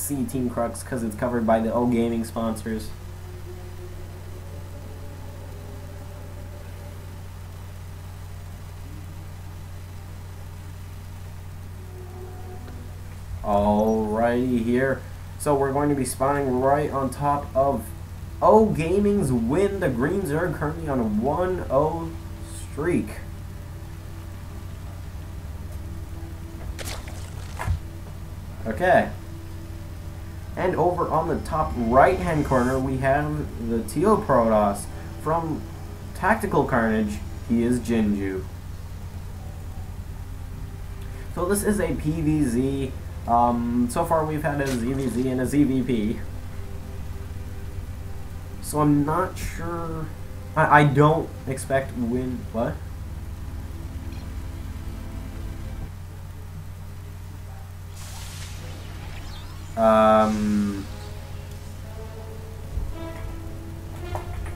see Team Crux because it's covered by the oGaming sponsors. Alrighty here. So we're going to be spawning right on top of oGaming's Wind. The Greens are currently on a 1-0 streak. Okay. And over on the top right hand corner we have the Teal Protoss from Tactical Carnage. He is Jinju. So this is a PVZ. So far we've had a ZVZ and a ZVP. So I'm not sure. I don't expect win. What?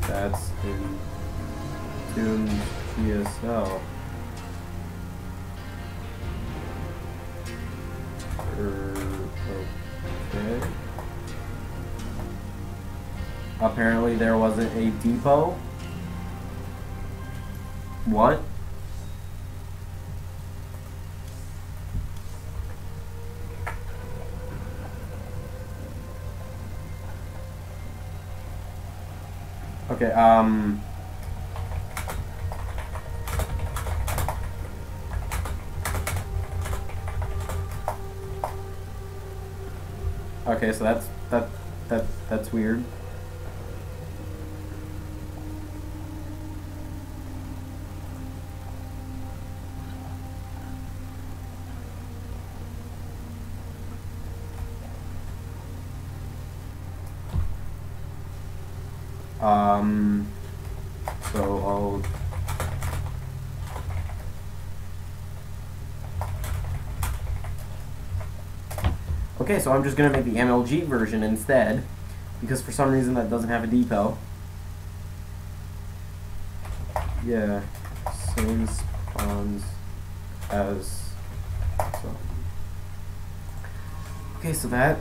That's in Toon GSL. Okay. Apparently there wasn't a depot. What? Okay, okay, so that's weird. So I'll okay, so I'm just gonna make the MLG version instead, because for some reason that doesn't have a depot. Yeah, same spawns as so. Okay, so that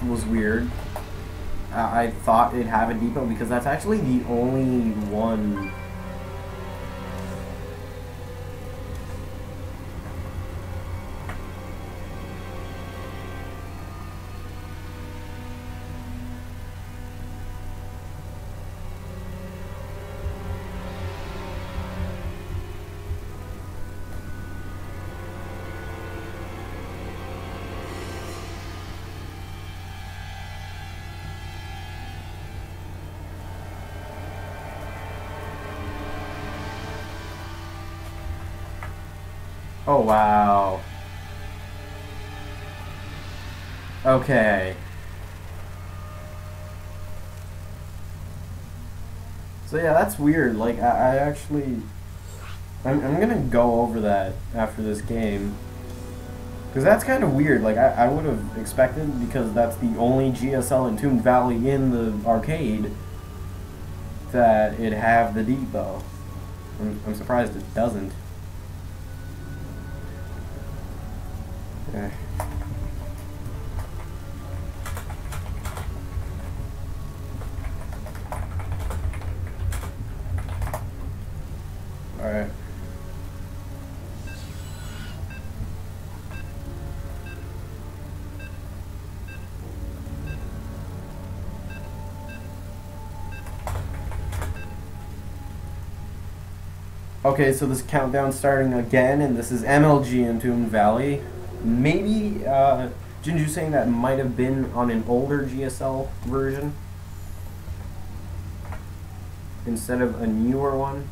was weird. I thought it'd have a depot because that's actually the only one. Oh, wow. Okay. So yeah, that's weird. Like, I actually... I'm gonna go over that after this game. Because that's kind of weird. Like, I would have expected, because that's the only GSL in Toon Valley in the arcade, that it'd have the depot. I'm surprised it doesn't. Okay. Alright. Okay, so this countdown's starting again, and this is MLG in Toon Valley. Maybe Jinju saying that might have been on an older GSL version instead of a newer one.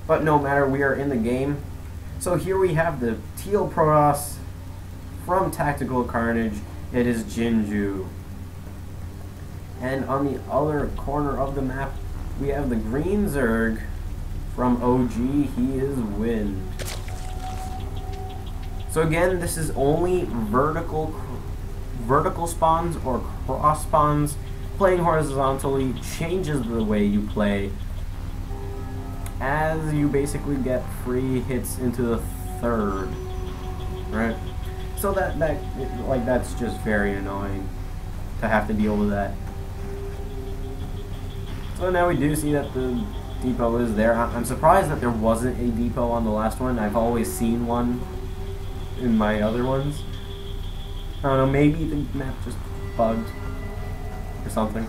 But no matter, we are in the game. So here we have the Teal Protoss from Tactical Carnage. It is Jinju. And on the other corner of the map, we have the Green Zerg from OG. He is Wind. So again, this is only vertical spawns or cross spawns. Playing horizontally changes the way you play, as you basically get free hits into the third, right? So that's just very annoying to have to deal with that. So now we do see that the depot is there. I'm surprised that there wasn't a depot on the last one. I've always seen one in my other ones. I don't know, maybe the map just bugged or something.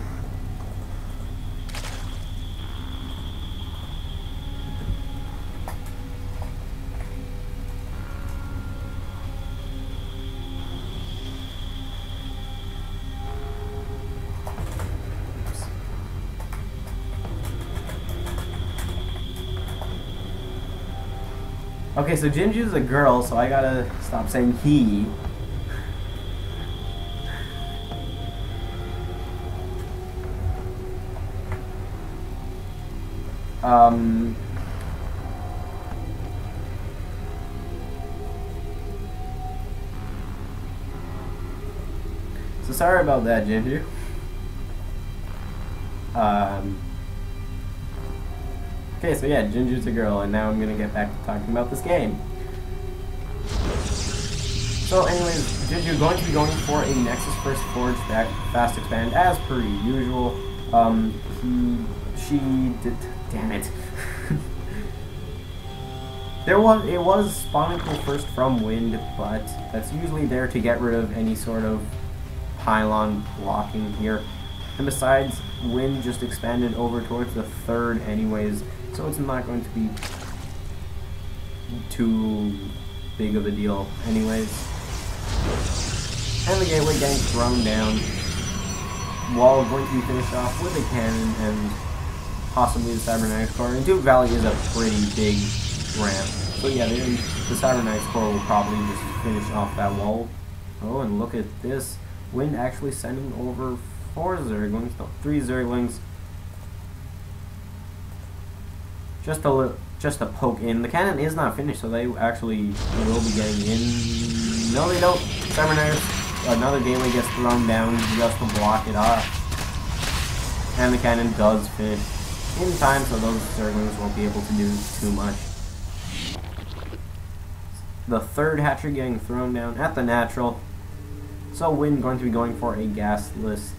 Okay, so Jinju's a girl, so I gotta stop saying he. So sorry about that, Jinju. Okay, so yeah, Jinju's a girl, and now I'm gonna get back to talking about this game. So anyways, Jinju going to be going for a Nexus First Forge Fast Expand as per usual. She did, damn it. It was spawning pool first from Wind, but that's usually there to get rid of any sort of pylon blocking here. And besides, Wind just expanded over towards the third anyways, so it's not going to be too big of a deal anyways. And the gateway getting thrown down. Wall going to be finished off with a cannon and possibly the Cybernetics core. And Duke Valley is a pretty big ramp. So yeah, the Cybernetics core will probably just finish off that wall. Oh, and look at this. Wind actually sending over 4 Zerglings, no, 3 Zerglings. Just to poke in. The cannon is not finished, so they actually will be getting in. No, they don't. Cybernetics, another gateway gets thrown down just to block it off. And the cannon does finish in time, so those Zerglings won't be able to do too much. The third hatchery getting thrown down at the natural. So Wind going to be going for a gasless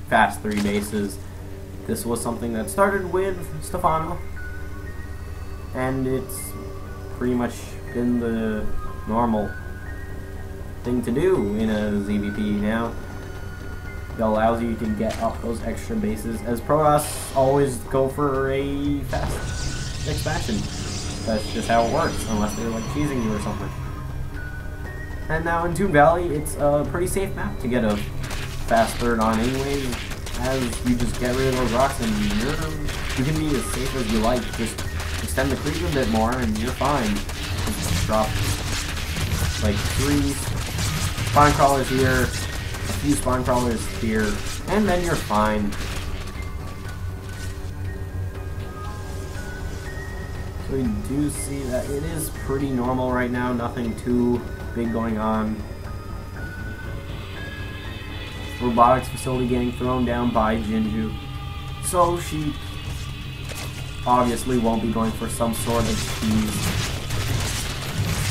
fast 3 bases. This was something that started with Stefano, and it's pretty much been the normal thing to do in a ZVP now. It allows you to get up those extra bases, as Protoss always go for a fast expansion. That's just how it works, unless they're like cheesing you or something. And now in Toon Valley, it's a pretty safe map to get a fast third on anyways, as you just get rid of those rocks and you can be as safe as you like. Just extend the creep a bit more and you're fine. Just drop like 3 spawn crawlers here, a few spawn crawlers here, and then you're fine. So we do see that it is pretty normal right now, nothing too big going on. Robotics facility getting thrown down by Jinju. So she obviously won't be going for some sort of cheese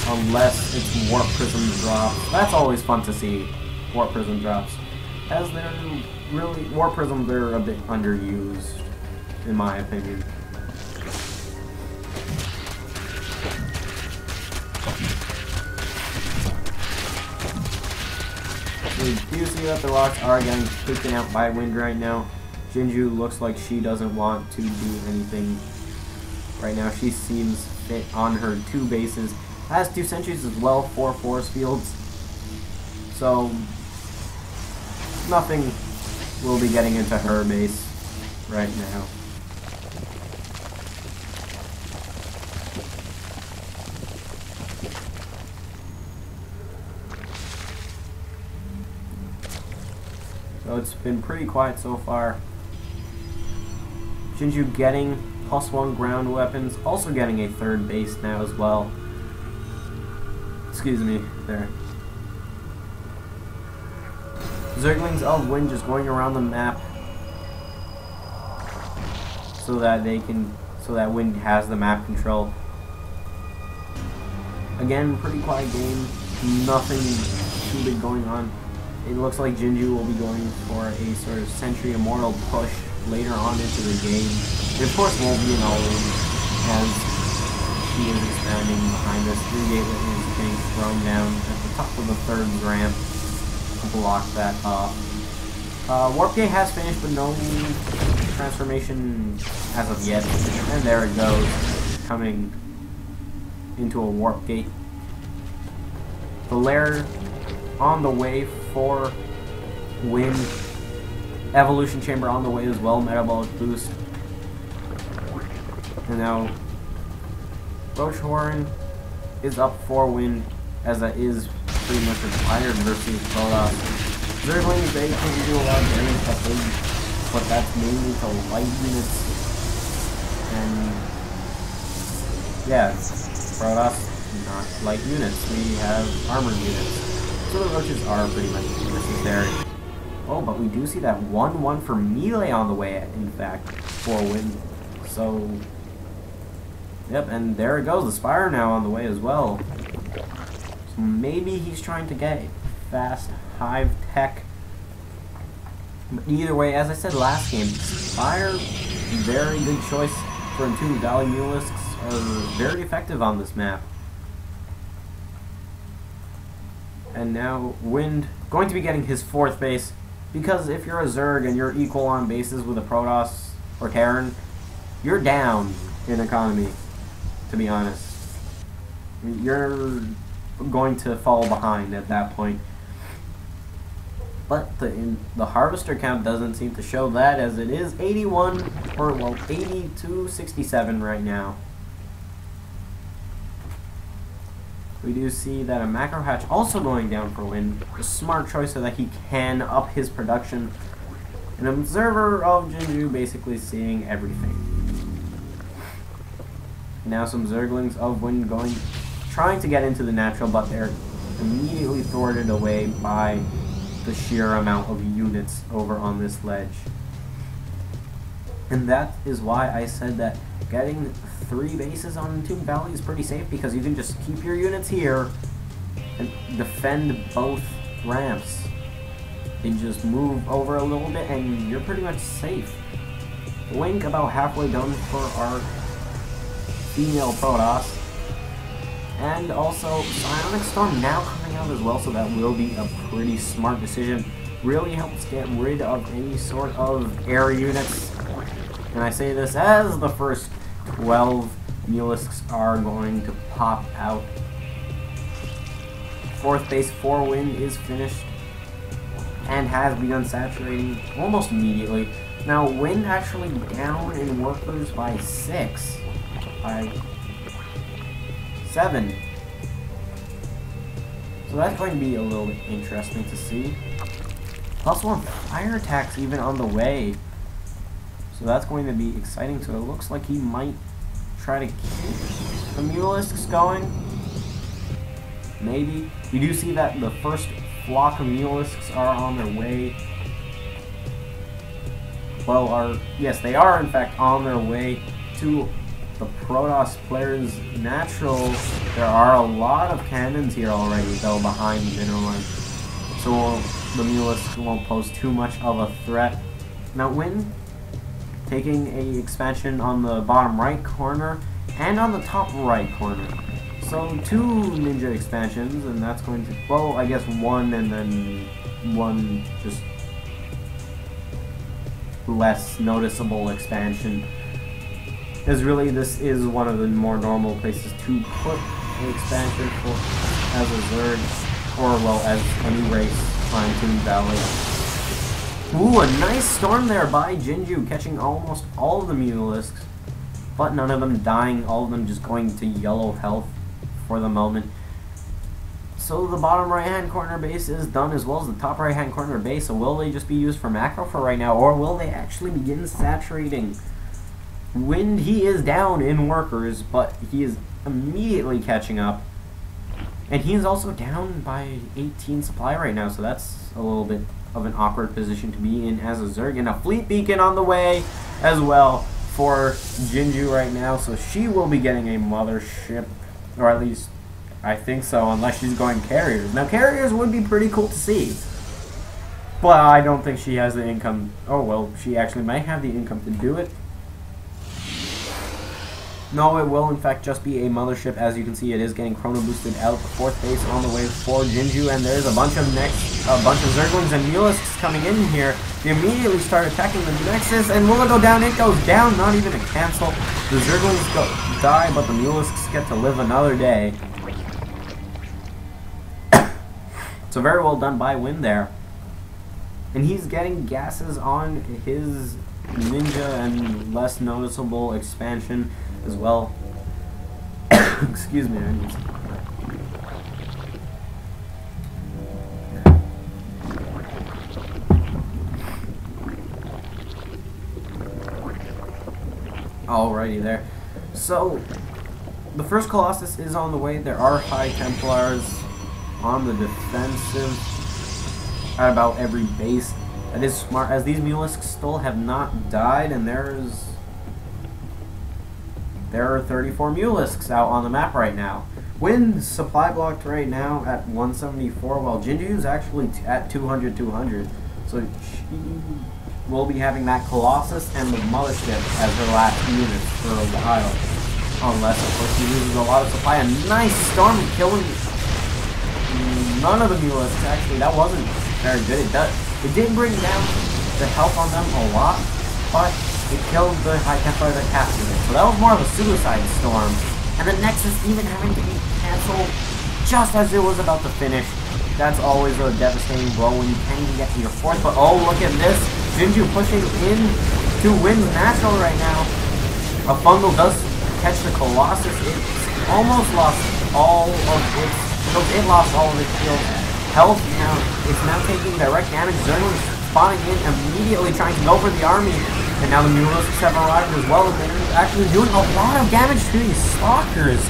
unless it's Warp Prism drops. That's always fun to see, Warp Prism drops. As they're really, Warp Prism, they're a bit underused, in my opinion. We do see that the rocks are getting taken out by Wind right now. Jinju looks like she doesn't want to do anything right now. She seems fit on her 2 bases. Has 2 sentries as well, 4 force fields. So nothing will be getting into her base right now. So it's been pretty quiet so far. Jinju getting +1 ground weapons, also getting a 3rd base now as well. Excuse me, there. Zerglings of Wind just going around the map so that Wind has the map control. Again, pretty quiet game. nothing too big going on. It looks like Jinju will be going for a sort of Century Immortal push later on into the game. It of course won't be an all-in, as he is expanding behind us. 3 Gateway is getting thrown down at the top of the 3rd ramp to block that off. Warp Gate has finished, but no transformation as of yet. And there it goes, coming into a Warp Gate. The lair on the way for Wind. Evolution Chamber on the way as well, Metabolic Boost. And now Roach Horn is up for Wind, as that is pretty much required versus Protoss. Zerglings, they can do a lot of damage, but that's mainly to light units. And yeah, Protoss, not light units. We have armored units. So the roaches are pretty much necessary. Oh, but we do see that 1-1 for melee on the way, in fact, for Wind. So, yep, and there it goes. The Spire now on the way as well. So maybe he's trying to get fast hive tech. But either way, as I said last game, Spire, very good choice for Entombed Valley Mulisks, are very effective on this map. And now Wind going to be getting his 4th base, because if you're a Zerg and you're equal on bases with a Protoss or Terran, you're down in economy, to be honest. You're going to fall behind at that point. But the Harvester count doesn't seem to show that, as it is 81, or well, 80 to 67 right now. We do see that a Macro Hatch also going down for Wind. A smart choice so that he can up his production. An observer of Jinju basically seeing everything. Now some Zerglings of Wind trying to get into the natural, but they're immediately thwarted away by the sheer amount of units over on this ledge. And that is why I said that getting 3 bases on Entombed Valley is pretty safe, because you can just keep your units here and defend both ramps. They just move over a little bit and you're pretty much safe. Link about halfway done for our female Protoss. And also Psionic Storm now coming out as well, so that will be a pretty smart decision. Really helps get rid of any sort of air units. And I say this as the first 12 Mulisks are going to pop out. 4th base for Wind is finished and has begun saturating almost immediately. Now Wind actually down in workers by 6. By 7. So that's going to be a little bit interesting to see. Plus 1 fire attacks even on the way. So that's going to be exciting. So it looks like he might try to keep the Mulisks going. Maybe. We do see that the first flock of Mulisks are on their way. Well, yes, they are in fact on their way to the Protoss players' natural. There are a lot of cannons here already, though, behind the mineral line. So the Mulisks won't pose too much of a threat. Now Wind taking a expansion on the bottom right corner and on the top right corner. So 2 ninja expansions, and that's going to, well, I guess 1 and then 1 just less noticeable expansion. Because really this is one of the more normal places to put an expansion for as a Zerg, or well, as any race on Entombed Valley. Ooh, a nice storm there by Jinju, catching almost all of the Mulisks, but none of them dying, all of them just going to yellow health for the moment. So the bottom right hand corner base is done, as well as the top right hand corner base. So will they just be used for macro for right now, or will they actually begin saturating? Wind, he is down in workers, but he is immediately catching up. And he is also down by 18 supply right now, so that's a little bit of an awkward position to be in as a Zerg. And a fleet beacon on the way as well for Jinju right now, so she will be getting a mothership, or at least I think so, unless she's going carriers. Now, carriers would be pretty cool to see. But I don't think she has the income. Oh, well, she actually might have the income to do it. No, it will in fact just be a mothership. As you can see, it is getting chrono boosted out. The 4th base on the way for Jinju, and there's a bunch of Zerglings and Mulisks coming in here. They immediately start attacking the Nexus, and will it go down? It goes down, not even a cancel. The Zerglings die, but the Mulisks get to live another day. So very well done by Wind there. And he's getting gases on his Ninja and less noticeable expansion as well. Excuse me. Alrighty there. So, the first Colossus is on the way. There are High Templars on the defensive at about every base. That is smart, as these Mulisks still have not died, and there are 34 Mulisks out on the map right now. Wind supply blocked right now at 174, while Jinju is actually at 200. So she will be having that Colossus and the Mothership as her last units for a while. Unless, of course, she loses a lot of supply. A nice storm killing none of the Mulisks. Actually, that wasn't very good. It did bring down the health on them a lot, but it killed the High Templar that captured it. So that was more of a suicide storm. And the Nexus even having to be cancelled just as it was about to finish. That's always a devastating blow when you can't even get to your 4th. But oh, look at this. Jinju pushing in to win natural right now. A Fungal does catch the Colossus. It's almost lost all of its... It lost all of its shield health. Now, it's now taking direct damage. Zerglings spawning in, immediately trying to go for the army. And now the Mulisks have arrived as well. And they're actually doing a lot of damage to these Stalkers.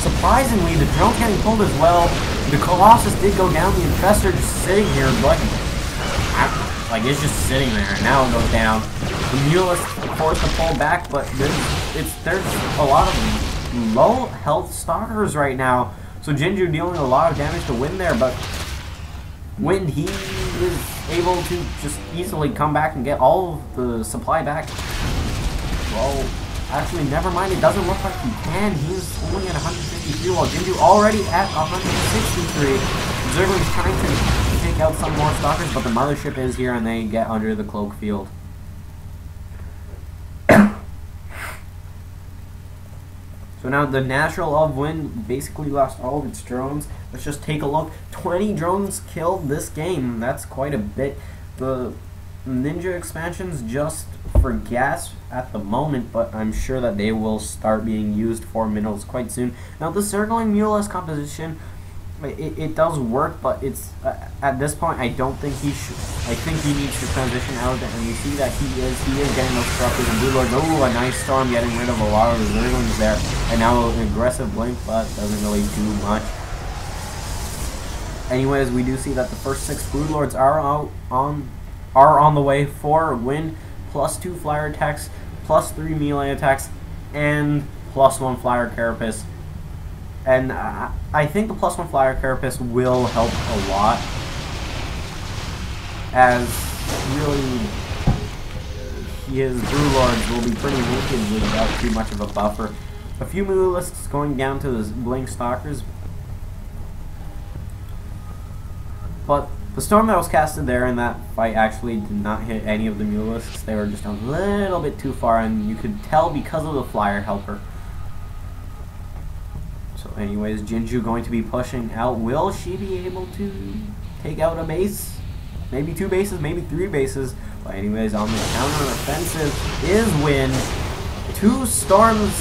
Surprisingly, the drone's getting pulled as well. The Colossus did go down. The Infestor just sitting here, like it's just sitting there. Now it goes down. The Mulisks forced to pull back, but there's a lot of low health Stalkers right now. So Jinju dealing a lot of damage to Wind there, but Wind, he is able to just easily come back and get all of the supply back. Well, actually, never mind. It doesn't look like he can. He's only at 153, while Jinju already at 163. Zergling's trying to take out some more Stalkers, but the Mothership is here, and they get under the cloak field. So now the natural of Wind basically lost all of its drones. Let's just take a look. 20 drones killed this game. That's quite a bit. The Ninja expansions just for gas at the moment, but I'm sure that they will start being used for minerals quite soon. Now the Circling Mulisk composition, it does work, but it's at this point I don't think he should. I think he needs to transition out of it, and you see that he is getting those corruptors and blue lords. Oh, a nice storm, getting rid of a lot of the Zerglings there, and now an aggressive blink, but doesn't really do much. Anyways, we do see that the first 6 brood lords are on the way for Wind, +2 flyer attacks, +3 melee attacks, and +1 flyer carapace. And I think the +1 flyer carapace will help a lot, as really his brood lords will be pretty naked without too much of a buffer. A few Mulisks going down to the Blink Stalkers, but the storm that was casted there in that fight actually did not hit any of the Mulisks. They were just a little bit too far, and you could tell because of the flyer helper. So anyways, Jinju going to be pushing out. Will she be able to take out a base? Maybe 2 bases, maybe 3 bases. But anyways, on the counter offensive is Wind. 2 storms,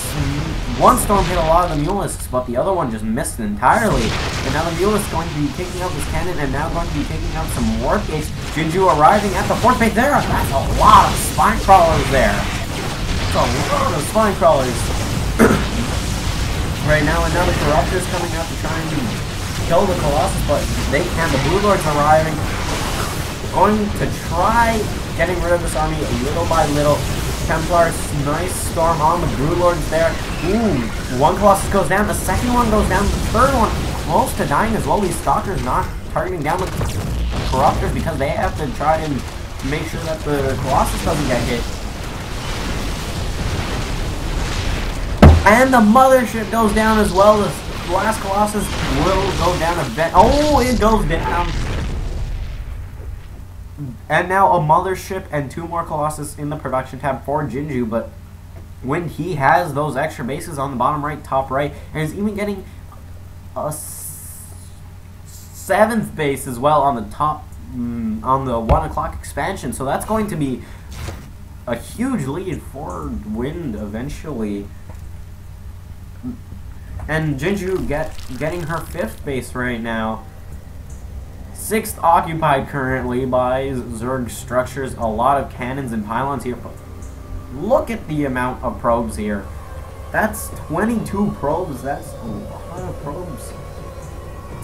1 storm hit a lot of the Mulisks, but the other one just missed entirely. And now the Mulisk going to be taking out this cannon, and now going to be taking out some warp gates. Jinju arriving at the 4th base there. That's a lot of spine crawlers there. That's a lot of spine crawlers. Right now, another Corruptor's coming out to try and kill the Colossus, but they can. The Blue Lord's arriving, going to try getting rid of this army little by little. Templars, nice storm on the Brood Lords there. Ooh, 1 Colossus goes down, the 2nd one goes down, the 3rd one close to dying as well. These Stalkers not targeting down the Corruptors because they have to try and make sure that the Colossus doesn't get hit. And the Mothership goes down as well. The last Colossus will go down a oh, it goes down. And now a Mothership and 2 more Colossus in the production tab for Jinju, but when he has those extra bases on the bottom right, top right, and is even getting a 7th base as well on the top, on the 1 o'clock expansion. So that's going to be a huge lead for Wind eventually. And Jinju getting her 5th base right now. 6th occupied currently by Zerg structures. A lot of cannons and pylons here. Look at the amount of probes here. That's 22 probes. That's a lot of probes.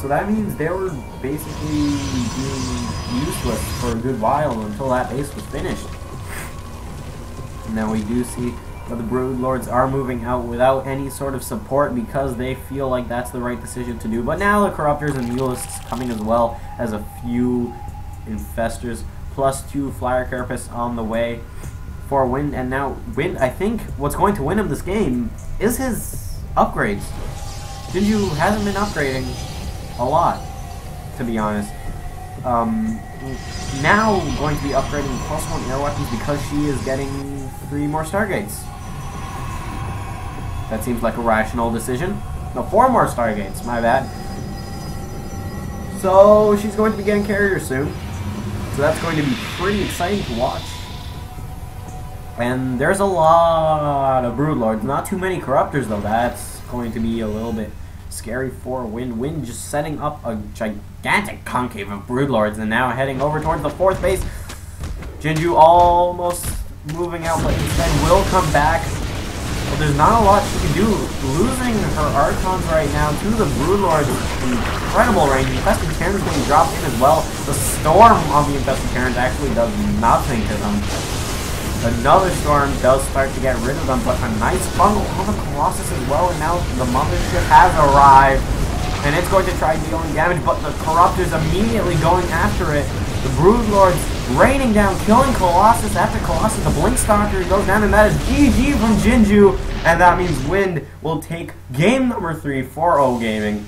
So that means they were basically being useless for a good while until that base was finished. Now we do see that the Broodlords are moving out without any sort of support because they feel like that's the right decision to do. But now the Corruptors and Mulists coming as well as a few Infestors plus 2 Flyer Carapace on the way for Wind. And now Wind, I think what's going to win him this game is his upgrades. Jinju hasn't been upgrading a lot, to be honest. Now going to be upgrading +1 air weapons because she is getting 3 more Stargates. That seems like a rational decision. No, 4 more Stargates, my bad. So she's going to be getting carriers soon. So that's going to be pretty exciting to watch. And there's a lot of Broodlords. Not too many Corruptors though. That's going to be a little bit scary for Wind. Wind just setting up a gigantic concave of Broodlords and now heading over towards the 4th base. Jinju almost moving out, but instead will come back. But there's not a lot she can do. Losing her Archons right now to the Broodlords. Incredible range. Infested Terrans being dropped in as well. The Storm on the Infested Terrans actually does nothing to them. Another Storm does start to get rid of them, but a nice bundle on the Colossus as well, and now the Mothership has arrived, and it's going to try dealing damage, but the Corruptors immediately going after it. The Broodlords raining down, killing Colossus after Colossus. The Blinkstalker goes down, and that is GG from Jinju, and that means Wind will take game number 3 for oGaming.